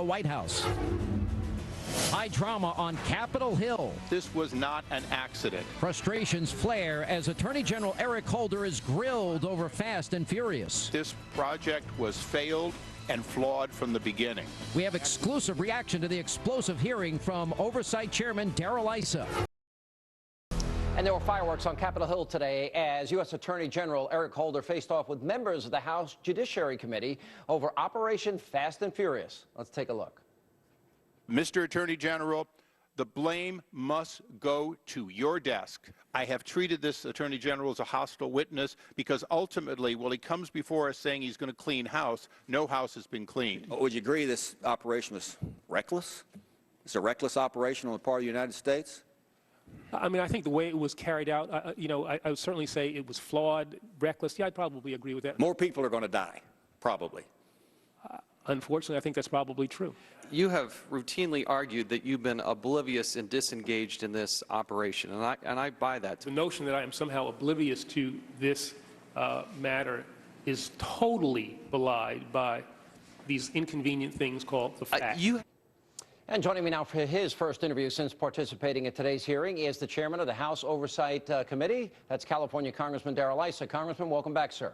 the White House. High drama on Capitol Hill. This was not an accident. Frustrations flare as Attorney General Eric Holder is grilled over Fast and Furious. This project was failed and flawed from the beginning. We have exclusive reaction to the explosive hearing from Oversight Chairman Issa. And there were fireworks on Capitol Hill today as U.S. Attorney General Eric Holder faced off with members of the House Judiciary Committee over Operation Fast and Furious. Let's take a look. Mr. Attorney General, the blame must go to your desk. I have treated this Attorney General as a hostile witness because ultimately, while he comes before us saying he's going to clean house, no house has been cleaned. Would you agree this operation was reckless? It's a reckless operation on the part of the United States? I mean, I think the way it was carried out, I would certainly say it was flawed, reckless. Yeah, I'd probably agree with that. More people are going to die, probably. Unfortunately, I think that's probably true. You have routinely argued that you've been oblivious and disengaged in this operation, and I buy that. The notion that I am somehow oblivious to this matter is totally belied by these inconvenient things called the facts. And joining me now for his first interview since participating in today's hearing is the chairman of the House Oversight Committee. That's California Congressman Issa. Congressman, welcome back, sir.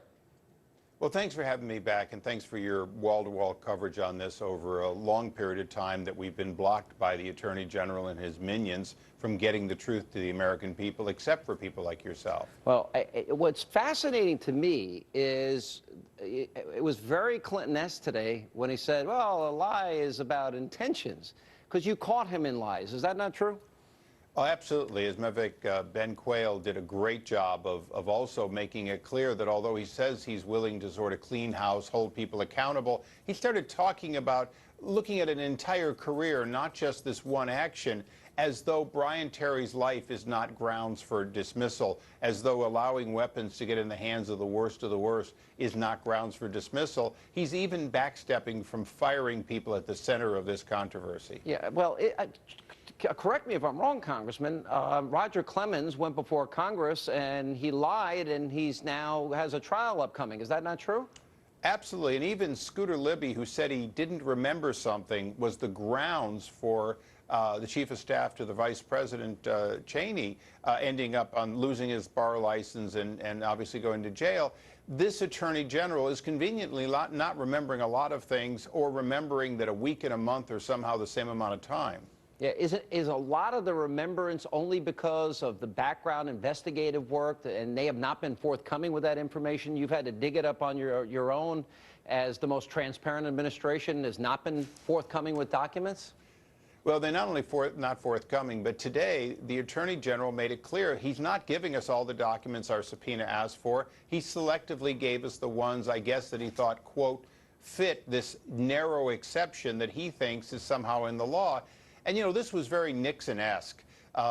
Well, thanks for having me back, and thanks for your wall-to-wall coverage on this over a long period of time that we've been blocked by the Attorney General and his minions from getting the truth to the American people, except for people like yourself. Well, what's fascinating to me is it was very Clinton-esque today when he said, well, a lie is about intentions, because you caught him in lies. Is that not true? Oh, absolutely. As Mevik Ben Quayle did a great job of also making it clear that although he says he's willing to sort of clean house, hold people accountable, he started talking about looking at an entire career, not just this one action, as though Brian Terry's life is not grounds for dismissal, as though allowing weapons to get in the hands of the worst is not grounds for dismissal. He's even backstepping from firing people at the center of this controversy. Yeah, well, correct me if I'm wrong, Congressman. Roger Clemens went before Congress and he lied, and he's now has a trial upcoming. Is that not true? Absolutely. And even Scooter Libby, who said he didn't remember something, was the grounds for the chief of staff to the vice president, Cheney, ending up on losing his bar license and obviously going to jail. This attorney general is conveniently not remembering a lot of things, or remembering that a week and a month are somehow the same amount of time. Yeah, is a lot of the remembrance only because of the background investigative work, and they have not been forthcoming with that information? You've had to dig it up on your own, as the most transparent administration has not been forthcoming with documents? Well, they're not only not forthcoming, but today the Attorney General made it clear he's not giving us all the documents our subpoena asked for. He selectively gave us the ones, I guess, that he thought, quote, fit this narrow exception that he thinks is somehow in the law. And, you know, this was very Nixon-esque, we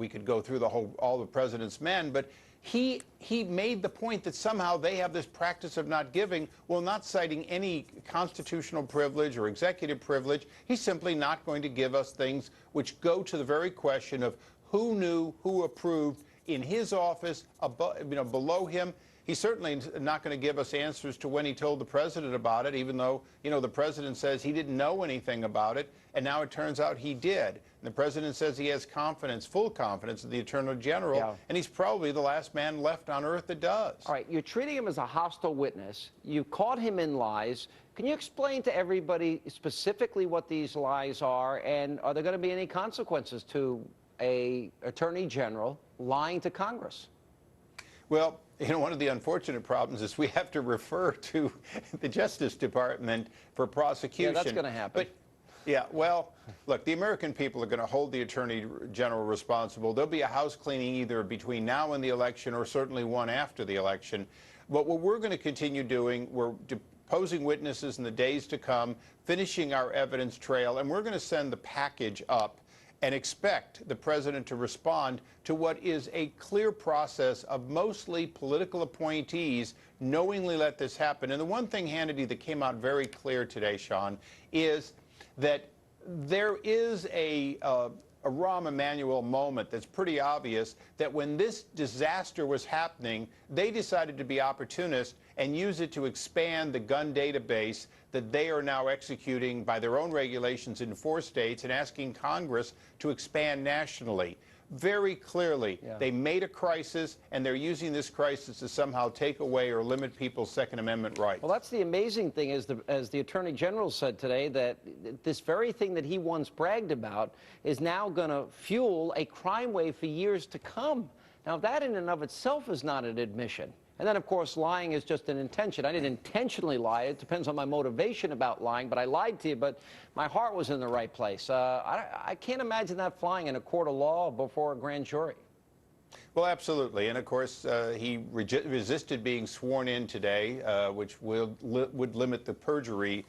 could go through all the president's men, but he made the point that somehow they have this practice of not giving, well, not citing any constitutional privilege or executive privilege. He's simply not going to give us things which go to the very question of who knew, who approved in his office, below him. He's certainly not going to give us answers to when he told the president about it, even though, the president says he didn't know anything about it, and now it turns out he did. And the president says he has confidence, full confidence in the Attorney General, and he's probably the last man left on earth that does. All right, you're treating him as a hostile witness. You caught him in lies. Can you explain to everybody specifically what these lies are, and are there going to be any consequences to an Attorney General lying to Congress? Well, one of the unfortunate problems is we have to refer to the Justice Department for prosecution. Yeah, that's going to happen. But, yeah, well, look, the American people are going to hold the Attorney General responsible. There'll be a house cleaning either between now and the election, or certainly one after the election. But what we're going to continue doing, we're deposing witnesses in the days to come, finishing our evidence trail, and we're going to send the package up and expect the president to respond to what is a clear process of mostly political appointees knowingly let this happen. And the one thing, Hannity, that came out very clear today, Sean, is that there is a a Rahm Emanuel moment that's pretty obvious that when this disaster was happening, they decided to be opportunist and use it to expand the gun database that they are now executing by their own regulations in 4 states and asking Congress to expand nationally. Very clearly, they made a crisis, and they're using this crisis to somehow take away or limit people's Second Amendment rights. Well, that's the amazing thing, as the Attorney General said today, that this very thing that he once bragged about is now going to fuel a crime wave for years to come. Now, that in and of itself is not an admission. And then, of course, lying is just an intention. I didn't intentionally lie. It depends on my motivation about lying, but I lied to you, but my heart was in the right place. I can't imagine that flying in a court of law before a grand jury. Well, absolutely. And, of course, he resisted being sworn in today, which would limit the perjury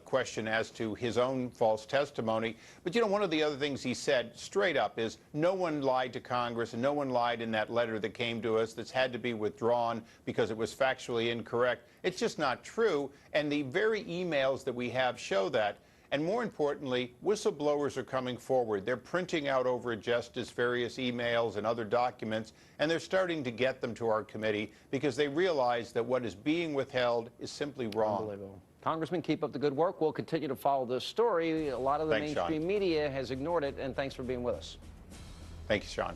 question as to his own false testimony. But, you know, one of the other things he said straight up is no one lied to Congress and no one lied in that letter that came to us that's had to be withdrawn because it was factually incorrect. It's just not true. And the very emails that we have show that. And more importantly, whistleblowers are coming forward. They're printing out over at Justice various emails and other documents, and they're starting to get them to our committee because they realize that what is being withheld is simply wrong. Unbelievable. Congressman, keep up the good work. We'll continue to follow this story. A lot of the mainstream media has ignored it, and thanks for being with us. Thank you, Sean.